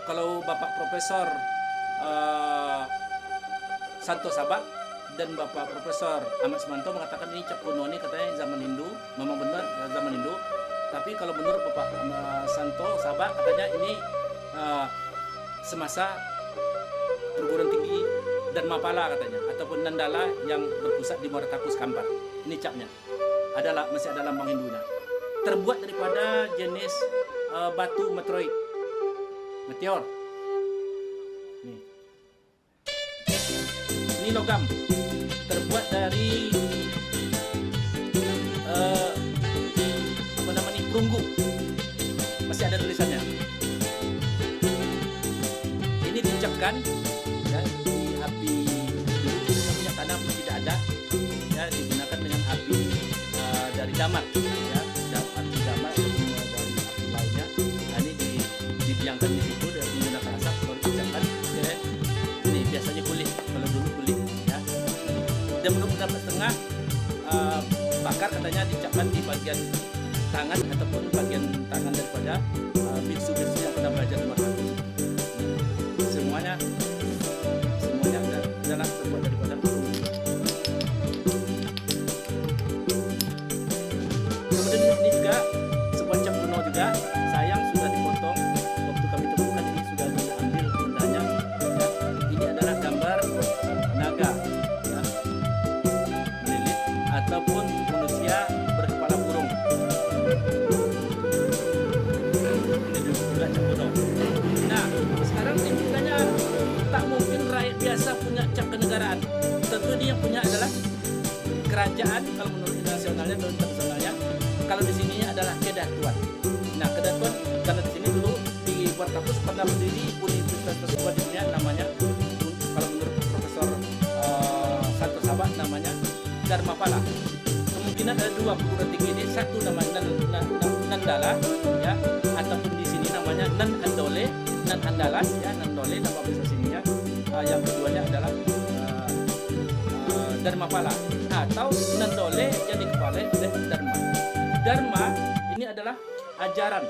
kalau Bapak Profesor eh, Santo Sabak dan Bapak Profesor Ahmad Sumanto mengatakan ini cap kuno, ini katanya zaman Hindu, memang benar zaman Hindu. Tapi kalau menurut Bapak Santo Sabak katanya ini semasa perguruan tinggi Dharmapala katanya, ataupun Nandala yang berpusat di Muaratakus Kampar. Ini capnya masih ada lambang Hindunya. Terbuat daripada jenis batu meteor. Ini logam terbuat dari perunggu. Masih ada tulisannya. Ini diucapkan ya, di api dulu kita punya tanah tidak ada ya, digunakan dengan api dari damar ya, api damar dari api lainnya. Nah, ini didiamkan di situ dan menggunakan asap baru diucapkan ya. Ini biasanya kulit, kalau dulu kulit ya. Dan menurut pendapat setengah bakar katanya diucapkan di bagian tangan ataupun bagian tangan daripada biksu-biksu yang pernah belajar di Muaratakus. Semuanya adalah terbuat daripada perunggu. Kemudian ini juga sebuah cap kuno juga, sayang sudah dipotong waktu kami temukan, ini sudah diambil bendanya ya. Ini adalah gambar naga ya, melilit ataupun manusia berkepala burung. Ini juga cap kuno. Nah, sekarang timbulannya tak mungkin rakyat biasa punya cap kenegaraan. Tentu ini yang punya adalah kerajaan kalau menurut internasionalnya atau internasionalnya. Kalau di sini adalah kedatuan. Nah, kedatuan karena di sini dulu di Muaratakus pernah berdiri universitas tersebut di dunia namanya, kalau menurut Profesor Santo Sabak namanya Dharmapala. Kemungkinan ada dua perguruan tinggi ini, satu namanya Nandala ya, ataupun di sini namanya Nandalas ya, Nandole nama bahasa sininya. Yang keduanya adalah Dharmapala atau Nandole yang dikepalai oleh Dharma. Dharma ini adalah ajaran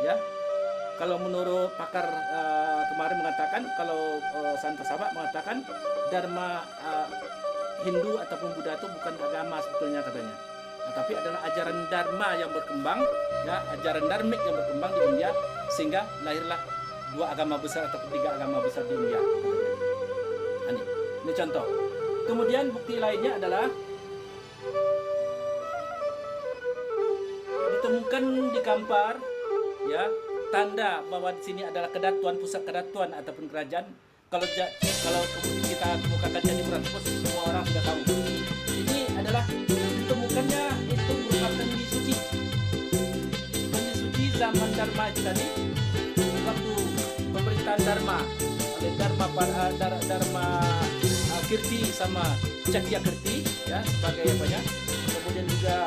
ya. Kalau menurut pakar kemarin mengatakan, kalau Santo Sabak mengatakan Dharma Hindu ataupun Buddha itu bukan agama sebetulnya katanya. Nah, tapi adalah ajaran Dharma yang berkembang ya, ajaran Dharmik yang berkembang di India sehingga lahirlah dua agama besar atau tiga agama besar di India. Ini contoh. Kemudian bukti lainnya adalah ditemukan di Kampar ya, tanda bahwa di sini adalah kedatuan, pusat kedatuan ataupun kerajaan. Kalau kita kemukakan di Muaratakus, semua orang sudah tahu. Ini adalah ditemukannya itu berupa kendi suci. Kendi suci zaman Dharma itu tadi, waktu pemerintahan Dharma oleh Dharma Kirti sama Cakyakirti ya, sebagai apa ya. Kemudian juga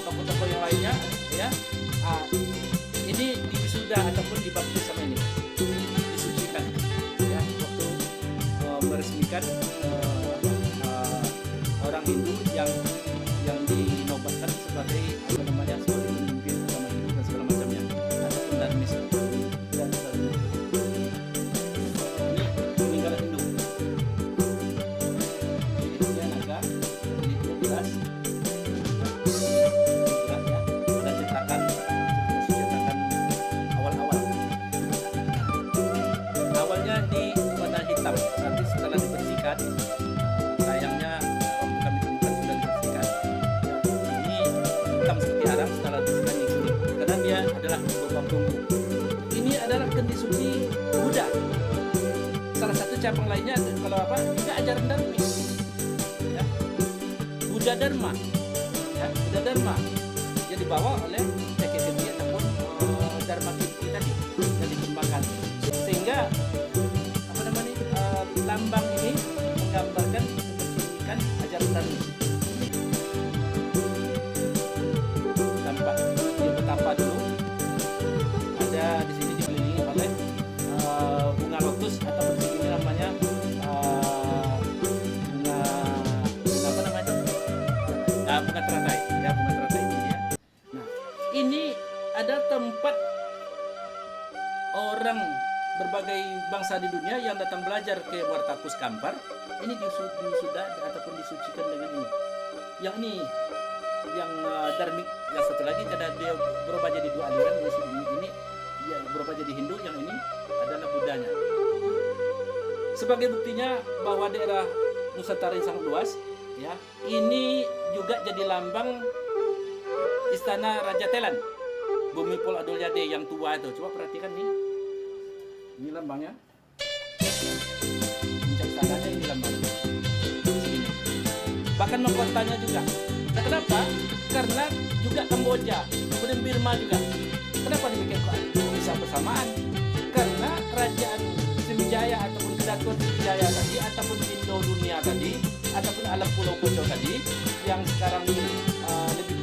tokoh-tokoh yang lainnya ya. Ini diwisuda ataupun dibaptis sama ini, disucikan ya, waktu meresmikan orang Hindu yang dinobatkan sebagai apa namanya, sebagai pemimpin agama Hindu dan segala macamnya ataupun Dharmis. Ini peninggalan Hindu. Ini dia naga, ini dia gelas. Awalnya di warna hitam, tapi setelah dibersihkan, sayangnya waktu kami temukan sudah dibersihkan ya, ini hitam seperti arang. Setelah dibersihkan ini kuning karena dia adalah berupa perunggu. Ini adalah kendi suci Buddha. Salah satu cabang lainnya kalau apa, juga ajaran Dharma ya, Buddha Dharma ya, Buddha Dharma yang dibawa oleh Cakyakirti ataupun Dharma Kirti tadi yang dikembangkan, sehingga apa namanya, lambang ini menggambarkan mencerminkan ajaran Dharma. Tampak di betapa dulu ada di sini dikelilingi oleh bunga lotus atau di sini namanya bunga apa namanya, bunga teratai ya, bunga teratai ini ya. Nah, ini ada tempat orang berbagai bangsa di dunia yang datang belajar ke Wartakus Kampar ini sudah ataupun disucikan dengan ini. Yang ini yang Dharmik, yang satu lagi karena dia berubah jadi dua aliran, ini ya, berubah jadi Hindu, yang ini adalah Buddhanya. Sebagai buktinya bahwa daerah Nusantara yang sangat luas, ya, ini juga jadi lambang istana Raja Thailand, Bhumipol Adulyadej yang tua itu. Coba perhatikan nih, ini lambangnya, puncak istananya ini lambangnya. Sini. Bahkan mahkotanya juga. Nah, kenapa? Karena juga Kamboja, kemudian Burma juga. Kenapa demikian kok bisa bersamaan? Karena kerajaan Sriwijaya ataupun Kedatuan Sriwijaya tadi, ataupun Indo Dunia tadi, ataupun alam Pulau Poco tadi, yang sekarang lebih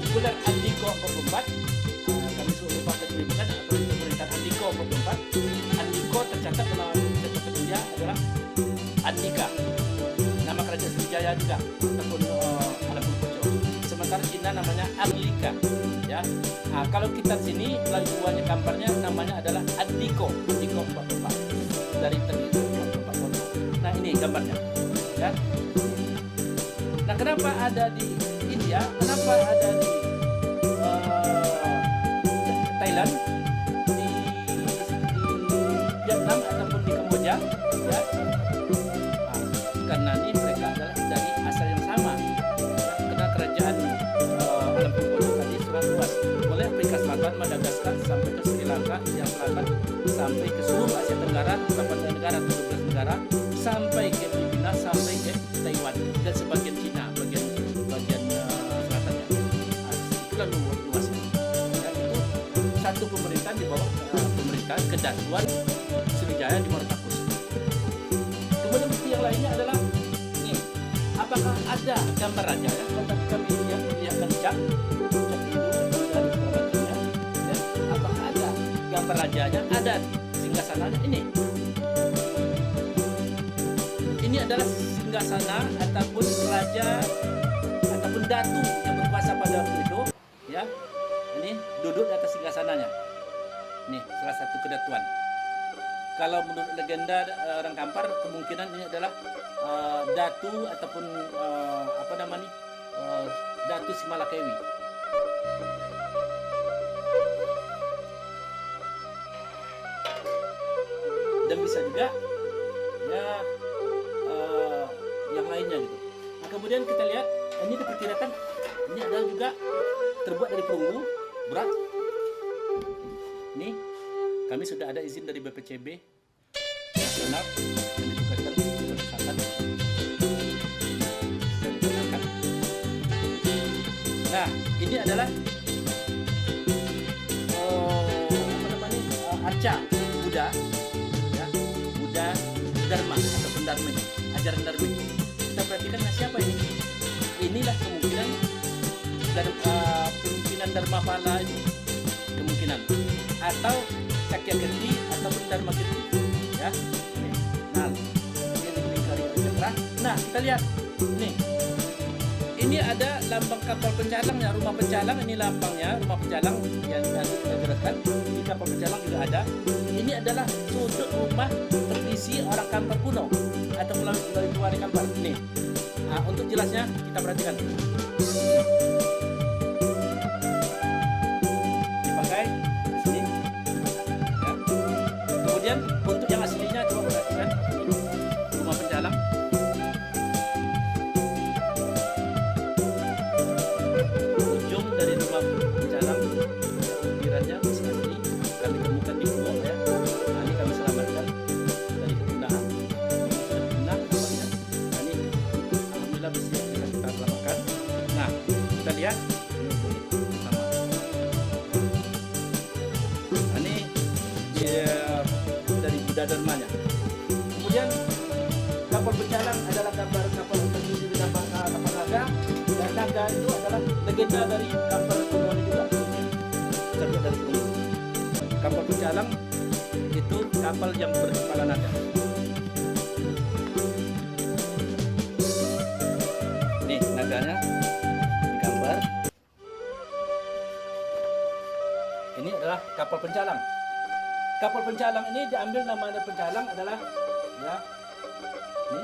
populer Andiko 44, kami sudah lupa menyebutkan atau pemerintahan Andiko 44. Andiko tercatat dalam catatan India adalah Andika, nama kerajaan Sriwijaya juga, ataupun alam Pulau Poco. Sementara Cina namanya Anglika, ya. Nah, kalau kita sini lajuannya Kamparnya namanya adalah Andiko 44 dari terdiri 44. Nah, ini gambarnya, ya. Nah, kenapa ada di India? Kenapa ada di Thailand, di Vietnam ataupun di Kamboja, ya? Nah, karena ini mereka adalah dari asal yang sama. Karena kerajaan alam Pulau tadi sudah luas, mulai Afrika Selatan, Madagaskar sampai ke Sri Lanka, yang selatan sampai ke seluruh Asia Tenggara, 8 negara, 17 negara, sampai ke Filipina, sampai ke Taiwan dan sebagian Cina, bagian selatannya. Nah, itulah luasnya. Dan itu satu pemerintahan di bawah pemerintahan Kedatuan Sriwijaya di Wartakus. Kemudian bukti yang lainnya adalah ini. Apakah ada gambar raja? Ya? Kalau tadi kami lihatkan cap itu dan segala macamnya. Dan apakah ada gambar rajanya? Ada singgasananya ini. Ini adalah singgasana ataupun raja ataupun datu yang berkuasa pada waktu itu, ya. Ini duduk di atas singgasananya. Nih, salah satu kedatuan. Kalau menurut legenda orang Kampar, kemungkinan ini adalah datu ataupun apa namanya, Datu Simalakewi. Dan bisa juga, ya, yang lainnya gitu. Nah, kemudian kita lihat ini diperkirakan ini adalah juga terbuat dari perunggu berat. Ini kami sudah ada izin dari BPCB nasional dan ditugaskan perusahaan. Nah, ini adalah apa namanya, arca Buddha, ya, Buddha Dharma ataupun Dharma, ajaran Dharma. Kita perhatikan, nah, siapa ini? Inilah kemungkinan dari pimpinan Dharma Pala ini, kemungkinan, atau Sakya Kirti ataupun Dharma Kirti, ya. Nah, ini dilingkari oleh cakra. Nah, kita lihat nih. Ini ada lambang kapal pencalangnya, rumah pencalang. Ini lambangnya, rumah pencalang yang tadi kita jelaskan. Di kapal pencalang juga ada. Ini adalah sudut rumah tradisi orang Kampar kuno atau melalui Tuari Kampar. Nih, nah, untuk jelasnya kita perhatikan. Dipakai di sini. Ya. Kemudian untuk yang aslinya coba perhatikan. Ini rumah pencalang. Dari rumah pencalang ukirannya masih asli, kami temukan di Pulau, ya. Nah, ini kami selamatkan dari kepunaan. Ini sudah punah tempatnya. Nah, ini alhamdulillah bisa kita selamatkan. Nah, kita lihat ini sama. Nah, ini dia dari Buddha Dharmanya. Kemudian kapal pencalang adalah gambar kapal terjun di kapal naga. Dan naga itu adalah legenda dari Kampar kuno juga. Terbuat dari perunggu. Kapal pencalang itu kapal yang berkepala naga. Nih naganya digambar. Ini adalah kapal pencalang. Kapal pencalang ini diambil nama pencalang adalah ya ini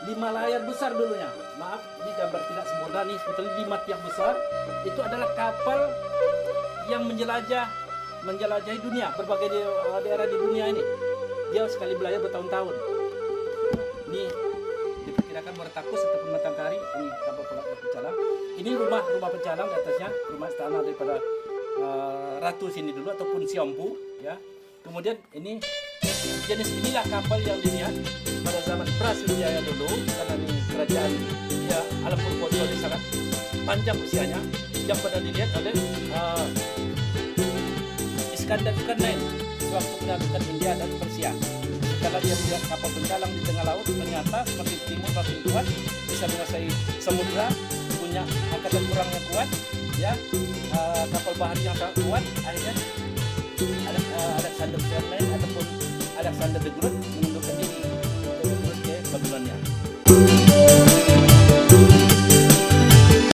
5 layar besar dulunya. Maaf, ini gambar tidak sempurna nih, sebetulnya 5 tiang besar. Itu adalah kapal yang menjelajahi dunia, berbagai daerah di dunia ini. Dia sekali belayar bertahun-tahun. Ini diperkirakan Muara Takus ataupun Matangkari, ini kapal pencalang. Ini rumah pencalang di atasnya, rumah istana daripada ratu sini dulu ataupun Siompu ya. Kemudian ini jenis inilah kapal yang dilihat pada zaman Praswijaya dulu, karena ini kerajaan ya alam Purworejo ini sangat panjang usianya, yang pada dilihat oleh Iskandar Zulkarnain sewaktu menaklukkan India dan Persia. Setelah dia melihat kapal pencalang di tengah laut, ternyata semakin timur makin kuat, bisa menguasai samudra, punya angkatan perang yang kuat, ya kapal bahari yang sangat kuat. Akhirnya Alexander Zulkarnain ataupun Alexander the Great